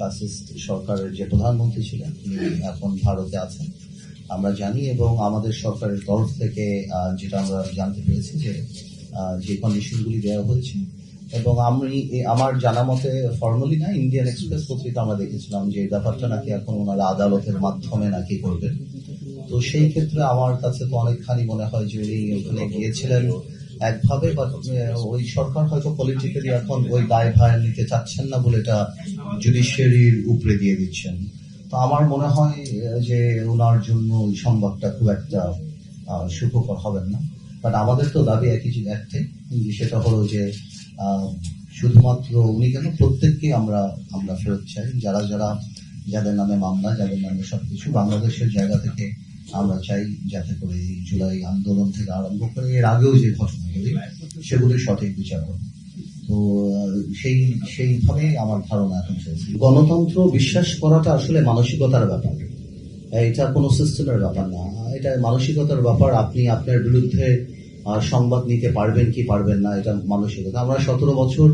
Fascist সরকারের যে প্রধানমন্ত্রী ছিলেন তিনি এখন ভারতে আছেন আমরা জানি, এবং আমাদের সরকারের তরফ থেকে যেটা আমরা জানতে পেরেছি যে কন্ডিশনগুলি দেওয়া হয়েছে, এবং আমার জানা মতে ফর্মালি না, ইন্ডিয়ান এক্সপ্রেস পত্রিকা আমরা দেখেছিলাম যে ব্যাপারটা নাকি এখন ওনারা আদালতের মাধ্যমে নাকি করবেন। তো সেই ক্ষেত্রে আমার কাছে তো অনেকখানি মনে হয় যে উনি ওখানে গিয়েছিলেন একভাবে, বা ওই সরকার হয়তো পলিটিক্যালি এখন ওই দায় ভার নিতে চাচ্ছেন না বলে এটা জুডিশিয়ারির উপরে দিয়ে দিচ্ছেন। তো আমার মনে হয় যে ওনার জন্য ওই সংবাদটা খুব একটা সুখকর হবেন না। বাট আমাদের তো দাবি একটাই, সেটা হলো যে শুধুমাত্র উনি কেন, প্রত্যেককে আমরা ফেরত চাই, যাদের নামে মামলা, যাদের নামে সবকিছু বাংলাদেশের জায়গা থেকে আমরা চাই যাতে করে এই জুলাই আন্দোলন থেকে আরম্ভ করে এর আগেও যে ঘটনাগুলি সেগুলির সঠিক বিচার হবে। তো সেইভাবে আমার ধারণা এখন চলছে। গণতন্ত্র বিশ্বাস করাটা আসলে মানসিকতার ব্যাপার, এটা কোনো সিস্টেমের ব্যাপার না, এটা মানসিকতার ব্যাপার। আপনি আপনার বিরুদ্ধে সংবাদ নিতে পারবেন কি পারবেন না, এটা মানসিকতা। আমরা 17 বছর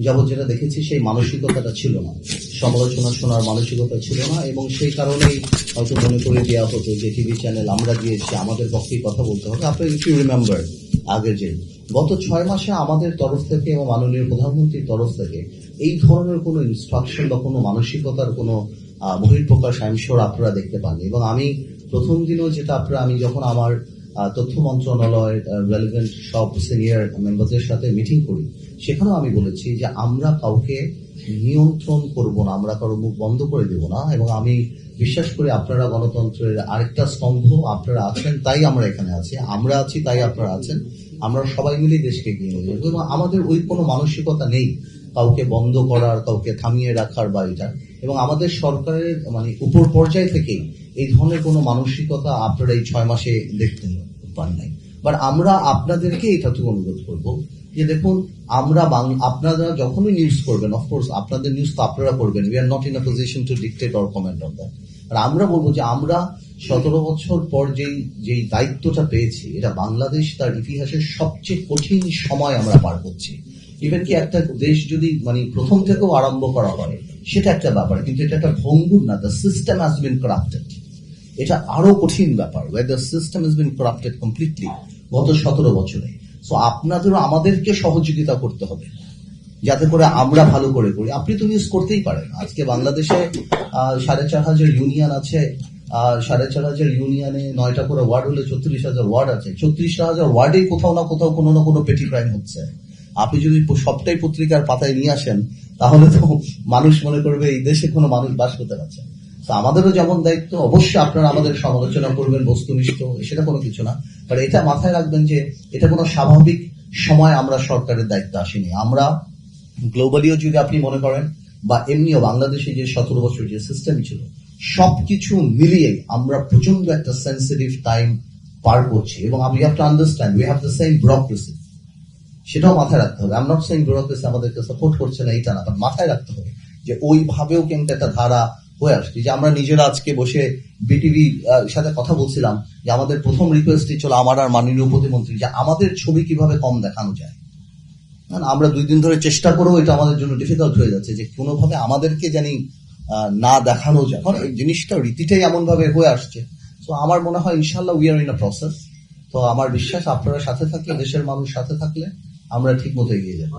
যাবৎ যেটা দেখেছি সেই মানসিকতাটা ছিল না, সমালোচনা শোনার মানসিকতা ছিল না, এবং সেই কারণেই হয়তো মনে করে দেওয়া হতো যে টিভি চ্যানেল আমরা দিয়েছি, আমাদের পক্ষেই কথা বলতে হবে। আপনি ইফ ইউ রিমেম্বার আগে যে গত 6 মাসে আমাদের তরফ থেকে এবং মাননীয় প্রধানমন্ত্রীর তরফ থেকে এই ধরনের কোনো ইনস্ট্রাকশন বা কোনো মানসিকতার কোনো বহিঃপ্রকাশ আপনারা দেখতে পাননি। এবং আমি প্রথম দিনও যেটা আমি যখন আমার তথ্য মন্ত্রণালয় রেলিভেন্ট সব সিনিয়র মেম্বারদের সাথে মিটিং করি, সেখানেও আমি বলেছি যে আমরা কাউকে নিয়ন্ত্রণ করব না, আমরা কারো মুখ বন্ধ করে দেব না, এবং আমি বিশ্বাস করি আপনারা গণতন্ত্রের আরেকটা স্তম্ভ, আপনারা আছেন তাই আমরা এখানে আছি, আমরা আছি তাই আপনারা আছেন, আমরা সবাই মিলে দেশকে এগিয়ে নিয়ে যাবো। এবং আমাদের ওই কোনো মানসিকতা নেই কাউকে বন্ধ করার, কাউকে থামিয়ে রাখার বা এটা, এবং আমাদের সরকারের উপর পর্যায় থেকেই এই ধরনের কোনো মানসিকতা আপনারা এই 6 মাসে দেখতে পান নাই। বাট আমরা আপনাদেরকে এটাটুকু অনুরোধ করবো যে দেখুন, আপনারা যখনই নিউজ করবেন, অফকোর্স আপনাদের নিউজ তো আপনারা করবেন, we are not in a position to dictate or comment on that. আর আমরা বলবো যে আমরা 17 বছর পর যেই দায়িত্বটা পেয়েছি, এটা বাংলাদেশ তার ইতিহাসের সবচেয়ে কঠিন সময় আমরা পার করছি। ইভেন কি একটা দেশ যদি প্রথম থেকেও আরম্ভ করা হয় সেটা একটা ব্যাপার, কিন্তু এটা একটা ভঙ্গুর না, the system has been corrupted, এটা আরো কঠিন ব্যাপার, way the system has been corrupted completely গত 17 বছরে। সো আপনাদেরও আমাদেরকে সহযোগিতা করতে হবে যাতে করে আমরা ভালো করে করি। আপনি তো নিউজ করতেই পারেন, আজকে বাংলাদেশে 4,500 ইউনিয়ন আছে, 4,500 ইউনিয়নে 9টা করে ওয়ার্ড হলে 34,000 ওয়ার্ড আছে, 34,000 ওয়ার্ডেই কোথাও না কোথাও কোনো না কোনো পেটি ক্রাইম হচ্ছে। আপনি যদি সবটাই পত্রিকার পাতায় নিয়ে আসেন তাহলে তো মানুষ মনে করবে এই দেশে কোনো মানুষ বাস করতে পারছে। তো আমাদেরও যেমন দায়িত্ব, অবশ্যই আপনারা আমাদের সমালোচনা করবেন বস্তুনিষ্ঠ, সেটা কোনো কিছু না, বাট এটা মাথায় রাখবেন যে এটা কোনো স্বাভাবিক সময় আমরা সরকারের দায়িত্ব আসিনি। আমরা গ্লোবালিও যদি আপনি মনে করেন বা এমনিও বাংলাদেশে যে 17 বছর যে সিস্টেম ছিল, সবকিছু মিলিয়ে আমরা প্রচন্ড একটা সেন্সিটিভ টাইম পার করছি, এবং we have to understand we have the same bureaucracy, সেটাও মাথায় রাখতে হবে। I am not saying bureaucracy আমাদেরকে সাপোর্ট করছে না, এইটা না, বাট মাথায় রাখতে হবে যে ওইভাবেও কিন্তু একটা ধারা হয়ে আসছে। যে আমরা নিজেরা আজকে বসে বিটিভি সাথে কথা বলছিলাম যে আমাদের প্রথম রিকোয়েস্টই ছিল আমার আর মাননীয় প্রতিমন্ত্রী যে আমাদের ছবি কিভাবে কম দেখানো যায়। আমরা 2 দিন ধরে চেষ্টা করেও এটা আমাদের জন্য ডিফিকাল্ট হয়ে যাচ্ছে যে কোনোভাবে আমাদেরকে জানি না দেখানো যায়, কারণ এই জিনিসটা রীতিটাই এমন ভাবে হয়ে আসছে। তো আমার মনে হয় ইনশাল্লাহ we are in a process. তো আমার বিশ্বাস আপনারা সাথে থাকলে, দেশের মানুষ সাথে থাকলে আমরা ঠিক মতো এগিয়ে যাবো।